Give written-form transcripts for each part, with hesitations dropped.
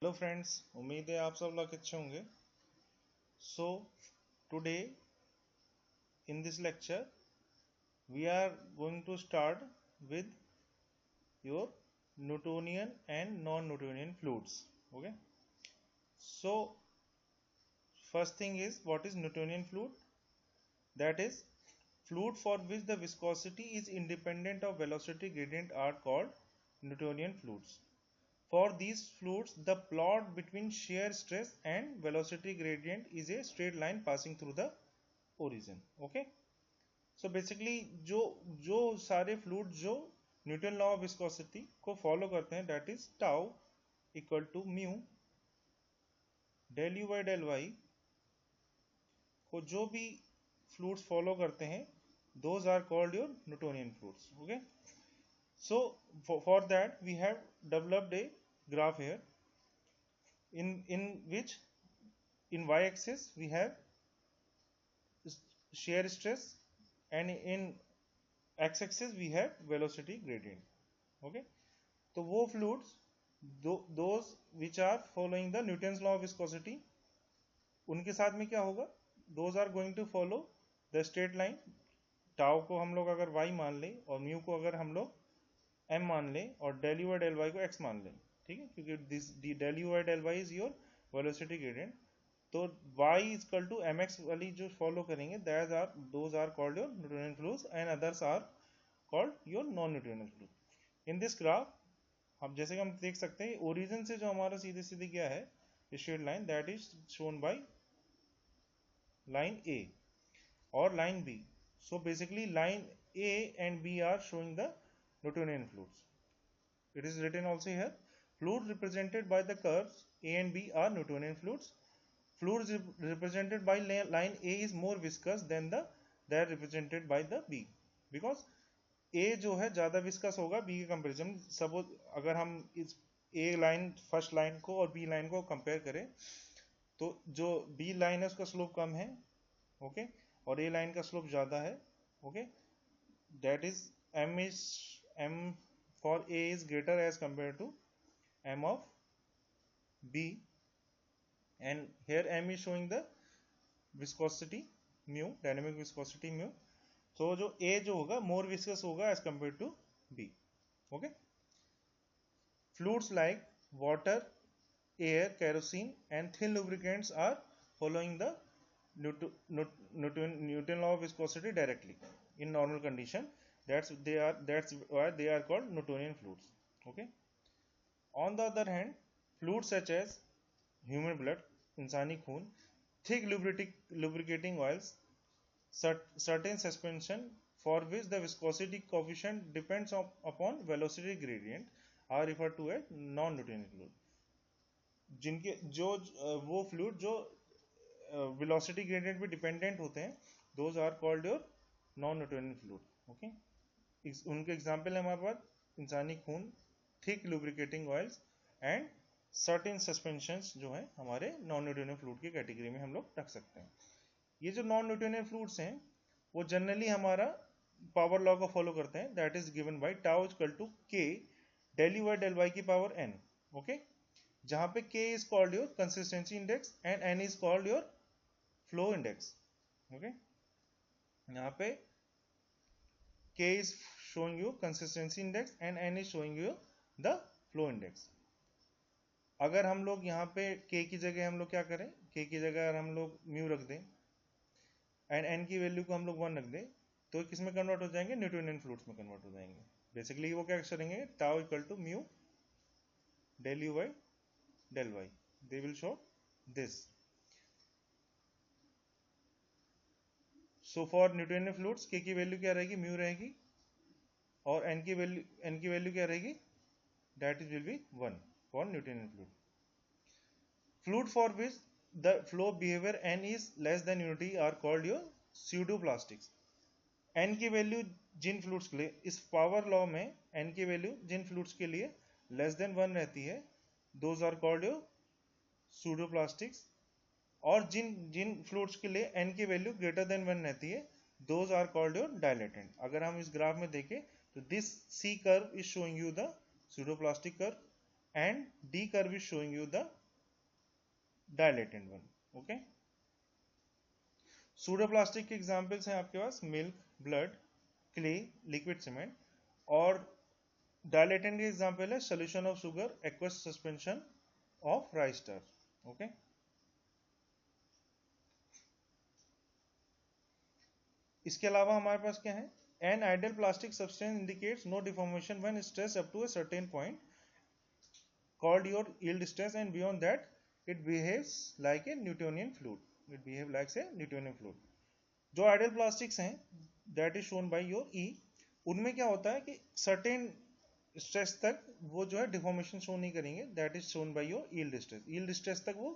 Hello friends, उम्मीद है आप सब लोग अच्छे होंगे। So today in this lecture we are going to start with your Newtonian and non Newtonian fluids. Okay, so first thing is what is Newtonian fluid? That is fluid for which the viscosity is independent of velocity gradient are called Newtonian fluids. For these fluids, the plot between shear stress and velocity gradient is a straight line passing through the origin. Okay. So basically जो जो सारे fluid जो Newton law of viscosity को follow करते हैं, that is tau equal to mu del u by del y, को जो भी फ्लूइड्स फॉलो करते हैं, those are called your Newtonian fluids. Okay, so for that we have developed a graph here in which in y-axis we have shear stress and in x-axis we have velocity gradient. Okay, तो वो fluids those which are following the Newton's law of viscosity, उनके साथ में क्या होगा? those are going to follow the straight line. Tau को हम लोग अगर y मान लें और म्यू को अगर हम लोग m मान लें और del u by del y को x मान लें, ठीक है, क्योंकि this del u by del y is your velocity gradient. तो y is equal to mx वाली जो फॉलो करेंगे, those are called your Newtonian fluids and others are called your non Newtonian fluid. In this graph हम जैसे कि हम देख सकते हैं, ओरिजिन से जो हमारा सीधे सीधे गया है straight line, that is shown by line A और line B. So basically line A and B are showing the Newtonian fluids. It is written also here, fluids represented by the curves A and B are Newtonian fluids. Fluids represented by line A is more viscous than that represented by the B, because A जो है ज़्यादा viscous होगा B के comparison. Suppose अगर हम इस A line first line को और B लाइन को कंपेयर करें, तो जो B लाइन है उसका स्लोप कम है, ओके, और ए लाइन का स्लोप ज़्यादा है। Okay, that is m for a is greater as compare to m of b, and here m is showing the viscosity mu, dynamic viscosity mu. तो जो a जो होगा मोर विस्कस होगा as compare to b। Okay, fluids like water, air, kerosene and thin lubricants are following the Newton law of viscosity directly in normal condition. That's why they are called Newtonian fluids. Okay. On the other hand, fluids such as human blood, इंसानी खून, thick lubricating oils, certain suspension for which the viscosity coefficient depends upon velocity gradient are referred to as non-Newtonian fluid. जिनके जो वो fluid जो velocity gradient पे dependent होते हैं, those are called your non Newtonian fluid. Okay, उनके example है हमारे पास इंसानी खून, thick lubricating oils and certain suspensions जो है हमारे नॉन न्यूटोनियन फ्लूइड की कैटेगरी में हम लोग रख सकते हैं। ये जो नॉन न्यूटोनियन फ्लूइड्स हैं वो जनरली हमारा पावर लॉ को फॉलो करते हैं, that is given by tau equal to के del u by del y की पावर n। ओके, जहां पे k is called your consistency index and n is called your flow index. Okay, यहाँ पे k is showing you consistency index and n is showing you the flow index. अगर हम लोग यहाँ पे k की जगह हम लोग क्या करें, k की जगह अगर हम लोग म्यू रख दें एंड n की वैल्यू को हम लोग 1 रख दें, तो किस में कन्वर्ट हो जाएंगे? न्यूटोनियन फ्लूइड्स में कन्वर्ट हो जाएंगे। बेसिकली वो क्या करेंगे, tau equal to mu del u by del y, they will show this. So for Newtonian fluids के की वैल्यू क्या रहेगी? म्यू रहेगी, और एन की वैल्यू क्या रहेगी? That is will be 1 for Newtonian fluid. Fluid for which the flow behaviour n is less than unity are called your pseudoplastics. N की वैल्यू जिन फ्लूइड्स के लिए, इस पावर लॉ में एन की वैल्यू जिन फ्लूइड्स के लिए लेस देन 1 रहती है, those are called your pseudoplastics, और जिन फ्लूइड्स के लिए n की वैल्यू ग्रेटर देन 1 रहती है, those are called your dilatant. अगर हम इस ग्राफ में देखें तो this C curve is showing you the pseudoplastic curve, and D curve is showing you the dilatant one. Okay. Pseudoplastic के एग्जाम्पल्स हैं आपके पास milk, blood, clay, liquid cement, और डायलेटेंट के एग्जाम्पल है solution of sugar, aqueous suspension of rice starch. Okay. इसके अलावा हमारे पास क्या है? An ideal plastic substance indicates no deformation when stress up to a certain point called your yield stress, and beyond that it behaves like a Newtonian fluid. It behaves like a Newtonian fluid. जो ideal plastics हैं that is shown by your E, उनमें क्या होता है कि certain stress तक वो जो है डिफॉर्मेशन शो नहीं करेंगे, that is shown by your yield stress. Yield stress तक वो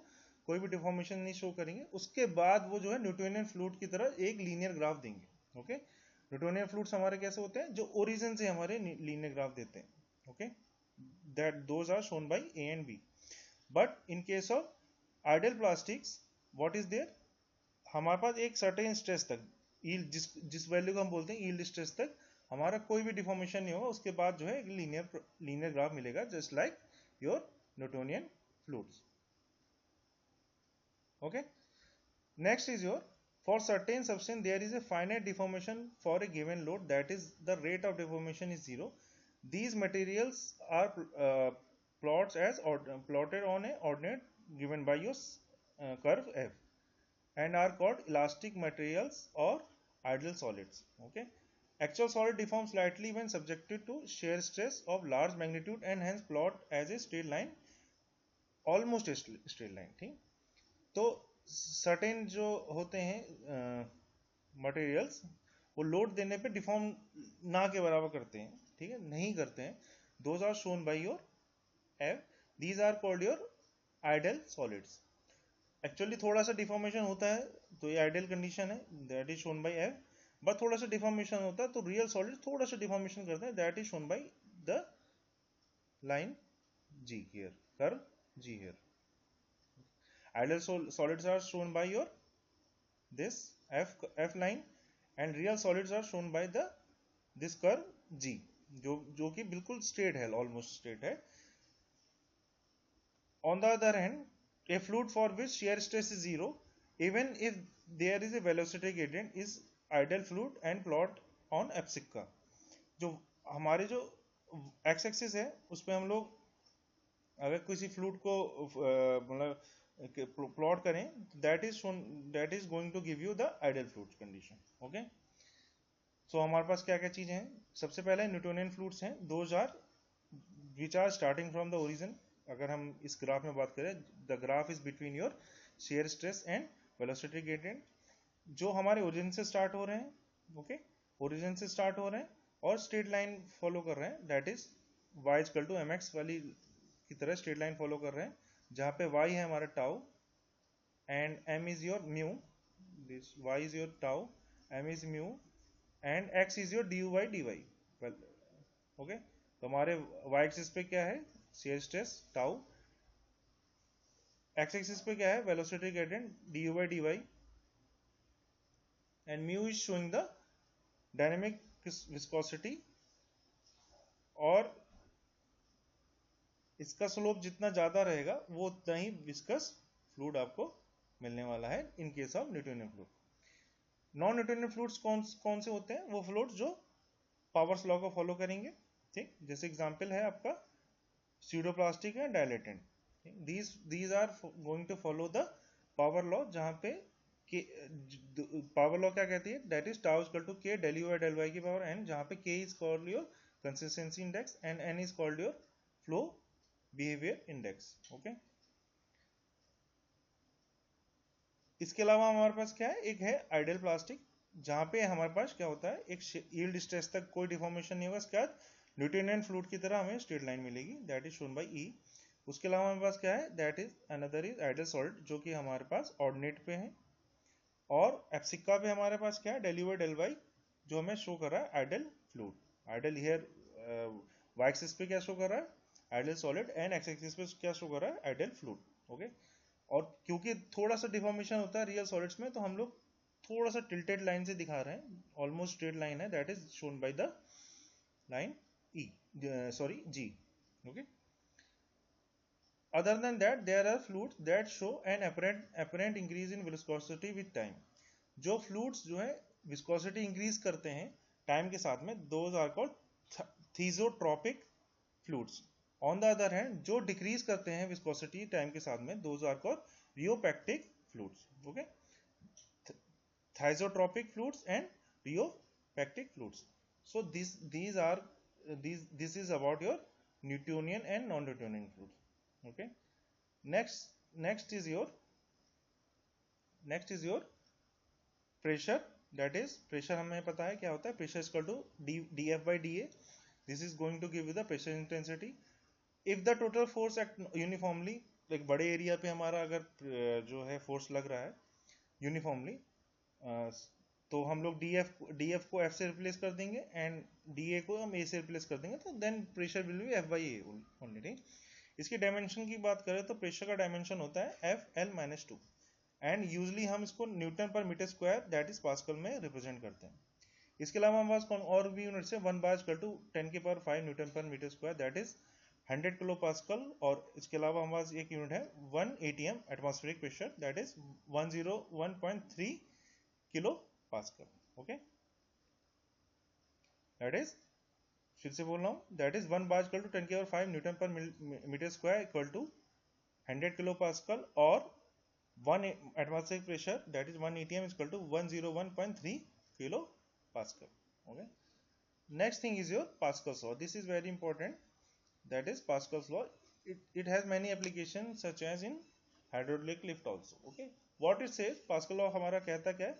कोई भी डिफॉर्मेशन नहीं शो करेंगे. उसके बाद वो जो है न्यूटोनियन फ्लूइड की तरह एक लीनियर ग्राफ देंगे. ओके. न्यूटोनियन फ्लूइड्स हमारे कैसे होते हैं? जो ओरिजिन से हमारे लीनियर ग्राफ देते हैं. Okay. that those are shown by A and B. But in case of ideal plastics, what is there? हमारे पास एक सर्टेन स्ट्रेस तक yield जिस वैल्यू को हम बोलते हैं yield स्ट्रेस तक हमारा कोई भी डिफॉर्मेशन नहीं होगा. उसके बाद जो है एक लीनियर ग्राफ मिलेगा, just like your Newtonian fluids. Okay. Next is your for certain substance there is a finite deformation for a given load, that is the rate of deformation is 0. These materials are plotted on a ordinate given by your curve f, and are called elastic materials or ideal solids. Okay. Actual solid deforms slightly when subjected to shear stress of large magnitude and hence plot as a straight line, almost a straight line. ठीक. तो certain जो होते हैं materials वो load देने पे deform ना के बराबर करते हैं. ठीक है, नहीं करते हैं. Those are shown by your F. These are called your ideal solids. Actually थोड़ा सा डिफॉर्मेशन होता है तो ये आइडियल कंडीशन है, that is shown by F. But थोड़ा सा डिफॉर्मेशन होता है तो रियल सॉलिड थोड़ा सा डिफॉर्मेशन करते हैं, that is shown by the line G here, curve G here. Ideal solids are shown by your this f line, and real solids are shown by the this curve G, जो कि बिल्कुल straight है, almost straight है. On the other hand, a fluid for which shear stress is 0, even if there is a velocity gradient, is ideal fluid and plot on एप्सिका. जो हमारे जो x axis है उस पर हम लोग अगर किसी फ्लूइड को मतलब प्लॉट करें, that is going to give you the ideal fluid condition. Okay. So हमारे पास क्या क्या चीजें हैं? सबसे पहले न्यूटोनियन फ्लूइड्स हैं, those are which are starting from the origin. अगर हम इस ग्राफ में बात करें, the graph is between your shear stress and velocity gradient, जो हमारे ओरिजिन से स्टार्ट हो रहे हैं. ओके. ओरिजिन से स्टार्ट हो रहे हैं और स्ट्रेट लाइन फॉलो कर रहे हैं, that is y equal to mx वाली की तरह स्ट्रेट लाइन फॉलो कर रहे हैं, जहां पे y है हमारा tau and m is your mu. This y is your tau, m is mu and x is your dy by dy. Well, okay. तो हमारे y एक्सिस पे क्या है? Shear stress tau. x axis पे क्या है? Velocity gradient du by dy, and mu is showing the dynamic viscosity. और इसका स्लोप जितना ज्यादा रहेगा वो उतना ही विस्कस फ्लूइड आपको मिलने वाला है in case of Newtonian fluid. Non Newtonian fluids कौन से होते हैं? वो फ्लूइड्स जो पावर्स लॉ को फॉलो करेंगे. ठीक. जैसे एग्जांपल है आपका pseudoplastic and dilatant. These are going to follow the power law, जहां पे पावर लॉ क्या कहती है? That is tau equal to के del u by del y की पावर एन, जहां पे K is called your consistency index and n is called your flow behaviour index. Okay. इसके अलावा हमारे पास क्या है? एक है आइडियल प्लास्टिक, जहां पे हमारे पास क्या होता है? एक यील्ड स्ट्रेस तक कोई डिफॉर्मेशन नहीं होगा, इसके बाद न्यूटोनियन फ्लूइड की तरह हमें स्ट्रेट लाइन मिलेगी, दैट इज शोन बाय ई. उसके अलावा हमारे पास क्या है? That is another is ideal solid, जो कि हमारे पास ऑर्डिनेट पे है. और एप्सिका पे हमारे पास क्या है? Del u by del y, जो हमें शो कर रहा है ideal fluid. Ideal here y axis पे क्या शो कर रहा है? Ideal solid, and x axis पे क्या शो कर रहा है? Ideal fluid. ओके. और क्योंकि थोड़ा सा डिफॉर्मेशन होता है रियल सॉलिड्स में, तो हम लोग थोड़ा सा टिल्टेड लाइन से दिखा रहे हैं, ऑलमोस्ट स्ट्रेट लाइन है, that is shown by the line E, sorry G. Okay. other than that there are fluids that show an apparent increase in viscosity with time. जो fluids जो है viscosity increase करते हैं time के साथ में, those are called thesiotropic fluids. On the other hand, जो decrease करते हैं viscosity time के साथ में, those are called rheopactic fluids. Okay, thesiotropic fluids and rheopactic fluids. So this is about your Newtonian and non-Newtonian fluids. Okay, next is your pressure. That is pressure, हमें पता है क्या होता है. Pressure is equal to dF by dA. This is going to give you the pressure intensity. If the total force act uniformly, like बड़े area पे हमारा अगर जो है फोर्स लग रहा है यूनिफॉर्मली, तो हम लोग dF को F से रिप्लेस कर देंगे एंड dA को हम A से रिप्लेस कर देंगे, तो then pressure will be F by A only. इसकी डायमेंशन की बात करें तो प्रेशर का डायमेंशन होता है FL-2 एंड यूजली हम इसको न्यूटन पर meter square that is pascal में रिप्रेजेंट करते हैं. इसके अलावा हमारे पास कौन और भी यूनिट है, 1/10⁵ न्यूटन पर meter square that is 100 kilo pascal. और इसके अलावा हमारे पास एक यूनिट है 1 atm atmospheric pressure that is 101.3 kilo pascal. Okay, that is, फिर से बोल रहा हूँ, दैट इज 1/10⁵ न्यूटन पर meter square equal to 100 kilo pascal, और 1 atmospheric pressure that is 1 atm is equal to 101.3 kilo pascal. Okay, next thing is your Pascal's law. This is very important, that is Pascal's law. It has many applications such as in hydraulic lift also. Okay, what it says, Pascal law हमारा कहता क्या है,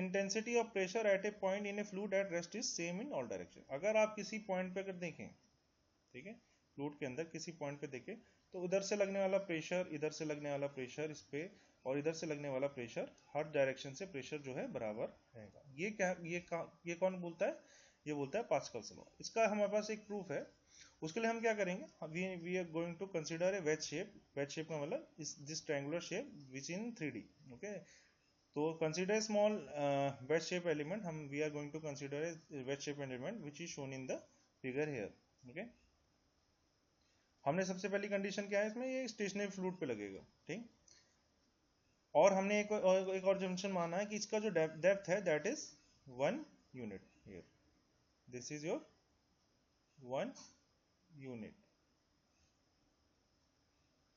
intensity of pressure at a point in a fluid at rest is same in all direction. अगर आप किसी point पे अगर देखें, ठीक है, फ्लूइड के अंदर किसी पॉइंट पे देखें, तो उधर से लगने वाला प्रेशर, इधर से लगने वाला प्रेशर इस पे, और इधर से लगने वाला प्रेशर, हर डायरेक्शन से प्रेशर जो है बराबर रहेगा. ये कौन बोलता है, ये बोलता है पास्कल्स लॉ. इसका हमारे पास एक प्रूफ है. उसके लिए हम क्या करेंगे, we are going to consider a wedge shape. Wedge shape का मतलब this triangular shape which in 3D. Okay, तो consider small wedge shape element. हम we are going to consider a wedge shape element which is shown in the figure here. Okay, हमने सबसे पहली condition क्या है इसमें, ये स्टेशनरी फ्लूइड पे लगेगा, ठीक. और हमने एक और जंक्शन माना है कि इसका जो डेप्थ है that is 1 unit here. This is your 1 unit.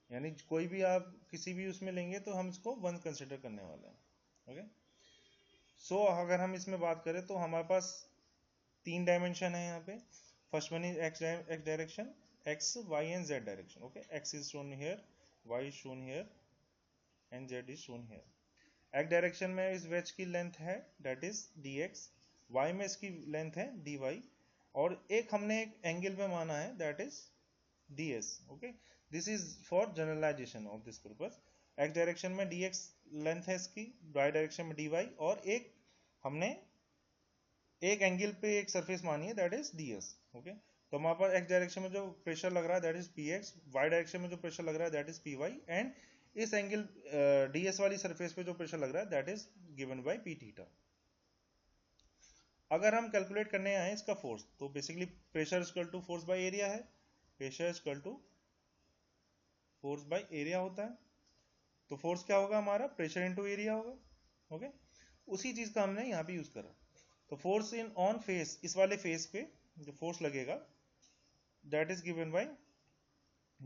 यानी कोई भी आप किसी भी उसमें लेंगे तो हम इसको 1 कंसिडर करने वाले हैं. ओके, सो अगर हम इसमें बात करें तो हमारे पास 3 डायमेंशन है यहाँ पे. First one is x direction, x, y and z direction. Okay, x is shown here, y is shown here and z is shown here. x direction में इस वेज की लेंथ है that is dx, y में इसकी length है dy, और एक हमने एक एंगल पे माना है that is ds. Okay, this is for generalization of this purpose. x direction में dx लेंथ है इसकी, y डायरेक्शन में dy, और एक हमने एक एंगल पे एक सरफेस मानी है that is ds. Okay, तो हमारे पास x डायरेक्शन में जो प्रेशर लग रहा है that is px, y direction में जो प्रेशर लग रहा है दैट इज py, एंड इस एंगल ds वाली सरफेस पे जो प्रेशर लग रहा है that is given by p theta. अगर हम कैलकुलेट करने आए इसका फोर्स, तो basically pressure equal to force by area है. Pressure equal to force by area होता है. तो फोर्स क्या होगा हमारा, प्रेशर इनटू एरिया होगा. ओके, उसी चीज का हमने यहाँ पे यूज करा. तो फोर्स इन ऑन फेस, इस वाले फेस पे जो फोर्स लगेगा that is given by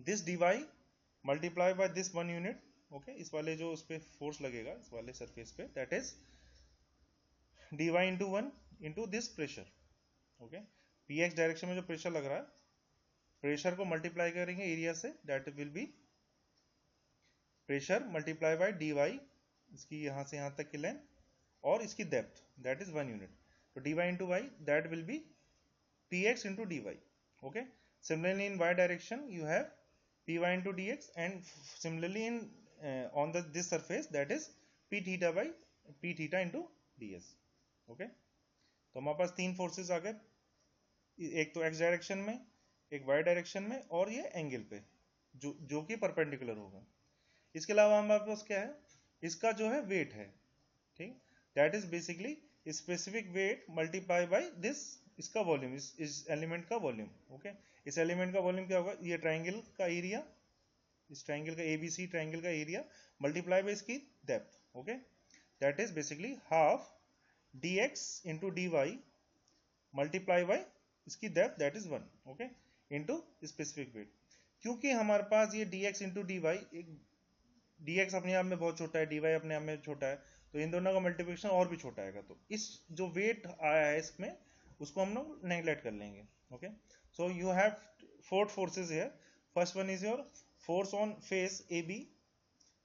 this dy multiply by this 1 unit. Okay, इस वाले जो उस पे फोर्स लगेगा इस वाले सरफेस पे that is dy into 1 into this pressure. Okay, px direction में जो प्रेशर लग रहा है, प्रेशर को मल्टीप्लाई करेंगे एरिया से, that will be pressure multiply by dy, इसकी यहाँ से यहाँ तक की लेंथ, और इसकी डेप्थ that is 1 unit. तो dy into y that will be px into dy. Okay, similarly in y direction you have py into dx, and similarly in on this surface that is p theta by p theta into ds. Okay, तो हमारे पास 3 forces आ गए, एक तो x direction में, एक y direction में, और ये एंगल पे जो कि परपेंडिकुलर होगा. इसके अलावा हमारे पास क्या है, इसका जो है वेट है, ठीक, that is basically specific weight multiply by this, इसका वॉल्यूम, इस एलिमेंट का वॉल्यूम. ओके, इस एलिमेंट का वॉल्यूम क्या होगा, ये ट्राइंगल का एरिया इस ट्राइंगल का ABC ट्राइंगल का एरिया मल्टीप्लाई बाय इसकी depth, okay, that is basically half dx into dy multiply by इसकी depth that is 1, okay, into specific weight. क्योंकि हमारे पास ये dx इंटू dy, dx अपने आप में बहुत छोटा है, dy अपने आप में छोटा है, तो इन दोनों का मल्टीप्लिकेशन और भी छोटा आएगा, तो इस जो वेट आया है इसमें उसको हम लोग नेगलेक्ट कर लेंगे, okay. So you have 4 forces here. First one is your force on face AB,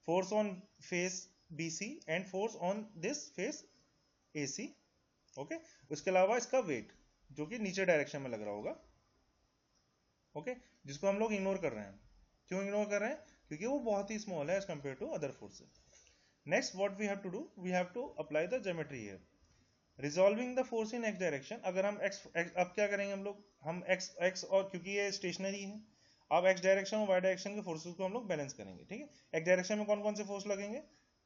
force on face BC and force on this face AC, okay. उसके अलावा इसका वेट जो कि नीचे डायरेक्शन में लग रहा होगा, ओके, जिसको हम लोग इग्नोर कर रहे हैं। क्यों इग्नोर कर रहे हैं? क्योंकि वो बहुत ही स्मॉल है as compare to other forces. Next what we have to do, we have to apply the geometry here, resolving the force in x direction. अगर हम x अब क्या करेंगे हम लोग, हम x और क्योंकि ये स्टेशनरी है, अब x डायरेक्शन और y डायरेक्शन के फोर्सेस को हम लोग बैलेंस करेंगे, ठीक है। x डायरेक्शन में कौन कौन से फोर्स लगेंगे,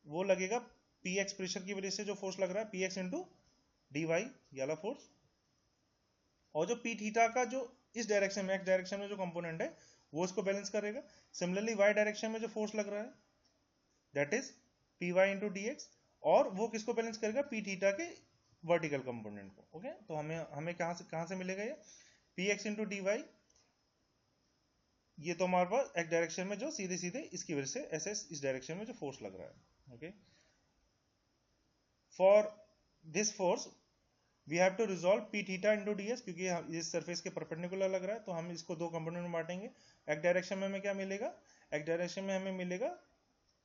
वो लगेगा px प्रेशर की वजह से जो फोर्स लग रहा है, px इंटू dy ये वाला फोर्स, और जो p थीटा का जो इस डायरेक्शन में x डायरेक्शन में जो कंपोनेंट है वो इसको बैलेंस करेगा। सिमिलरली y डायरेक्शन में जो फोर्स लग रहा है that is py into dx, और वो किसको बैलेंस करेगा, p थीटा के वर्टिकल कंपोनेंट को, ओके। तो हमें कहां से मिलेगा ये px इंटू dy, ये तो हमारे पास x डायरेक्शन में जो सीधे सीधे इसकी वजह से ऐसे इस डायरेक्शन में जो फोर्स लग रहा है, okay. For this force we have to resolve p theta into ds, क्योंकि इस सरफेस के परपेंडिकुलर लग रहा है, तो हम इसको दो कंपोनेंट में बांटेंगे। x डायरेक्शन में हमें क्या मिलेगा, x डायरेक्शन में हमें मिलेगा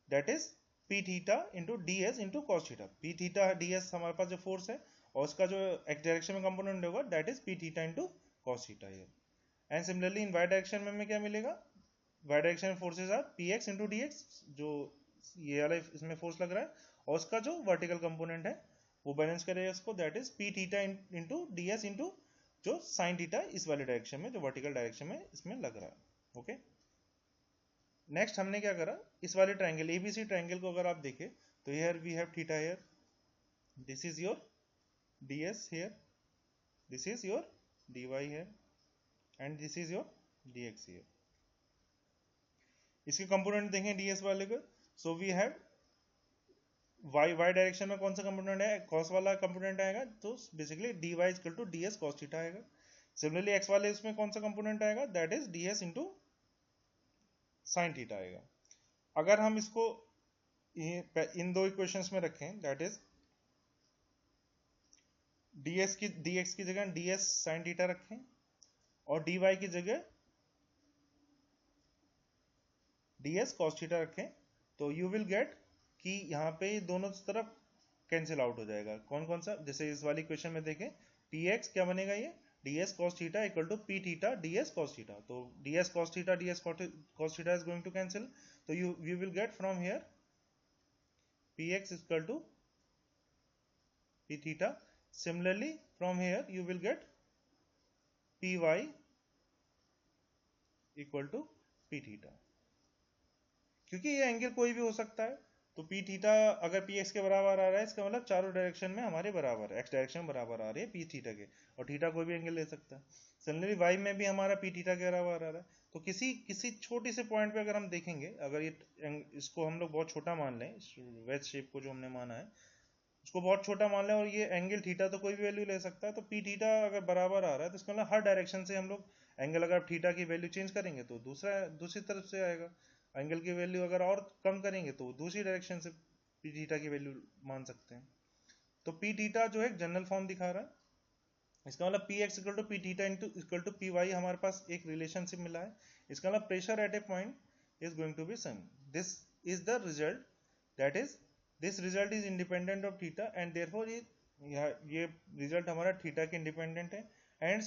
that is p theta into ds into cos theta. p theta ds हमारे पास जो फोर्स है, और उसका जो x डायरेक्शन में कंपोनेंट होगा that is p theta into cos theta here. And similarly in y direction में हमें क्या मिलेगा, y direction forces are px into dx, जो ये वाला इसमें फोर्स लग रहा है, और उसका जो वर्टिकल कंपोनेंट है वो बैलेंस करेगा इसको, that is p theta into ds into जो sin थीटा इस वाले डायरेक्शन में जो वर्टिकल डायरेक्शन में इसमें लग रहा है, ओके। नेक्स्ट हमने क्या करा, इस वाले ट्राइंगल ABC ट्राइंगल को अगर आप देखें तो here we have theta here, this is your ds here, this is your dy here, and this is your dx here. इसके कंपोनेंट देखें ds वाले को, so we have y direction में कौन सा कंपोनेंट है, cos वाला कंपोनेंट आएगा, तो basically dy equal to ds cos theta आएगा। सिमिलरली x वाले इसमें कौन सा कंपोनेंट आएगा, that is ds into sin theta आएगा। अगर हम इसको इन दो इक्वेशंस में रखें, दैट इज dx की जगह ds sin थीटा रखें और dy की जगह ds cos थीटा रखें, तो यू विल गेट कि यहाँ पे दोनों तरफ कैंसिल आउट हो जाएगा। कौन कौन सा, जैसे इस वाली क्वेश्चन में देखें px क्या बनेगा, ये ds cos theta equal to p theta ds cos theta, तो ds cos theta ds cos theta is going to cancel, तो you will get from here px equal to p theta. Similarly from here you will get py equal to p theta, क्योंकि ये angle कोई भी हो सकता है, तो p theta अगर px के बराबर आ रहा है इसका मतलब चारों डायरेक्शन में हमारे बराबर है, x डायरेक्शन बराबर आ रही है p थीटा के, और थीटा कोई भी एंगल ले सकता है। सिमिलरली y में भी हमारा p थीटा के बराबर आ रहा है, तो किसी छोटी से पॉइंट पे अगर हम देखेंगे, अगर ये इसको हम लोग बहुत छोटा मान लें, वेज शेप को जो हमने माना है उसको बहुत छोटा मान लें, और ये एंगल थीटा तो कोई भी वैल्यू ले सकता है, तो p थीटा अगर बराबर आ रहा है तो इसका मतलब हर डायरेक्शन से हम लोग एंगल, अगर थीटा की वैल्यू चेंज करेंगे तो दूसरी तरफ से आएगा, एंगल की वैल्यू अगर और कम करेंगे तो दूसरी डायरेक्शन से p थीटा की वैल्यू मान सकते हैं। तो p थीटा जो है जनरल फॉर्म दिखा रहा है, इसका मतलब px equal to p theta equal to py, हमारे पास एक रिलेशनशिप मिला है। इसका मतलब pressure at a point is going to be same, this is the result, that is this result is independent of theta, and therefore ये result हमारा theta के इंडिपेंडेंट है, and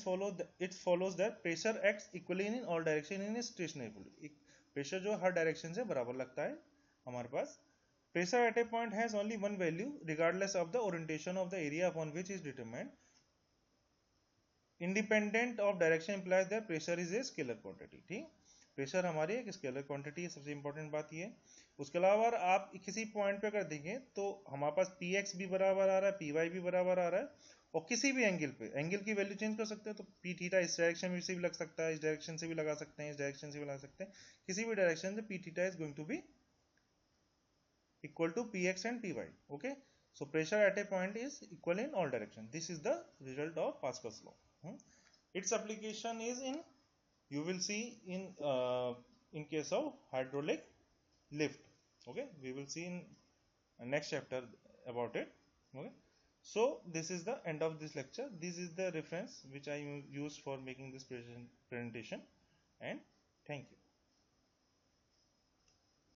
it follows that pressure acts equally in all direction in stationary fluid. Pressure जो हर direction से बराबर लगता है हमारे पास। Pressure at a point has only one value regardless of the orientation of the area upon which is determined, independent of direction implies that pressure is a scalar quantity. ठीक, pressure हमारी एक scalar quantity है, सबसे important बात ये है। उसके अलावा आप किसी पॉइंट पे अगर देखें तो हमारे पास px भी बराबर आ रहा है, py भी बराबर आ रहा है, और किसी भी एंगल की वैल्यू चेंज कर सकते हैं। तो पी थीटा इस डायरेक्शन में से भी लग सकता है, इस डायरेक्शन से भी लगा सकते हैं, इस डायरेक्शन से भी लगा सकते हैं, किसी भी डायरेक्शन से P theta is going to be equal to px and py. Okay, so pressure at a point is equal in all direction. This is the result of Pascal's law. Its application is in, you will see in case of hydraulic lift. Okay, we will see in next chapter about it. Okay, so this is the end of this lecture. This is the reference which I used for making this presentation, and thank you.